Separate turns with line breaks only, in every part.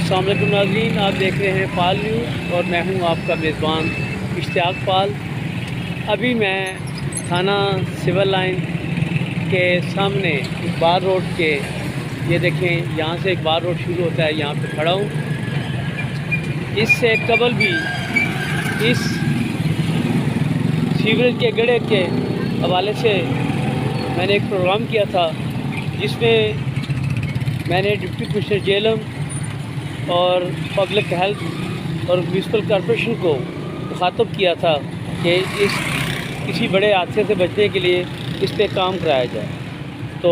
السلام علیکم ناظرین، آپ دیکھ رہے ہیں پال نیوز اور میں ہوں آپ کا میزبان اشتیاق پال۔ ابھی میں تھانہ سول لائن کے سامنے اقبال روڈ کے یہ دیکھیں، یہاں سے اقبال روڈ شروع ہوتا ہے، یہاں پہ کھڑا ہوں۔ اس سے قبل بھی اس سیوریج کے گڑھے کے حوالے سے میں نے ایک پروگرام کیا تھا، جس میں میں نے ڈپٹی کمشنر جہلم اور پبلک ہیلتھ اور میونسپل کارپوریشن کو مخاطب کیا تھا کہ کسی بڑے حادثے سے بچنے کے لیے اس پہ کام کرایا جائے۔ تو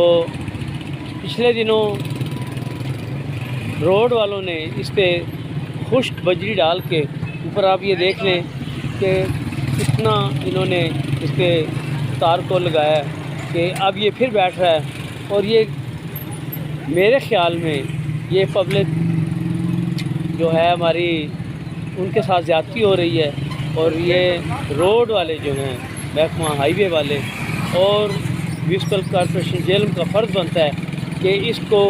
پچھلے دنوں روڈ والوں نے اس پہ خشک بجری ڈال کے اوپر آپ یہ دیکھ لیں کہ کتنا انہوں نے اس پہ تار کو لگایا کہ اب یہ پھر بیٹھ رہا ہے، اور یہ میرے خیال میں یہ پبلک جو ہے ہماری ان کے ساتھ زیادتی ہو رہی ہے، اور یہ روڈ والے جو ہیں محکمہ ہائی وے والے اور میونسپل کارپوریشن جہلم کا فرض بنتا ہے کہ اس کو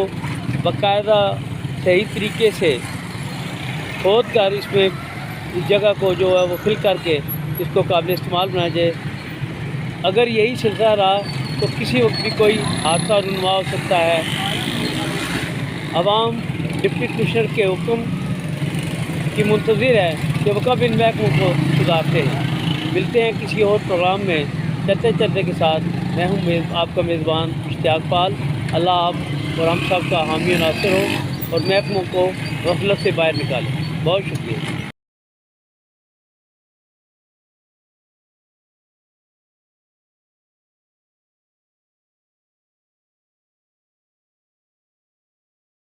باقاعدہ صحیح طریقے سے کھود کر اس میں اس جگہ کو جو ہے وہ فل کر کے اس کو قابل استعمال بنایا جائے۔ اگر یہی سلسلہ رہا تو کسی وقت بھی کوئی حادثہ رونما ہو سکتا ہے۔ عوام ڈپٹی کمشنر کے حکم کی منتظر ہے کہ وہ کب ان محکموں کو سدھارتے ہیں۔ ملتے ہیں کسی اور پروگرام میں چرچے کے ساتھ۔ میں ہوں آپ کا میزبان اشتیاق پال۔ اللہ آپ اور ہم سب کا حامی و ناصر ہو اور محکموں کو غفلت سے باہر نکالیں۔ بہت شکریہ۔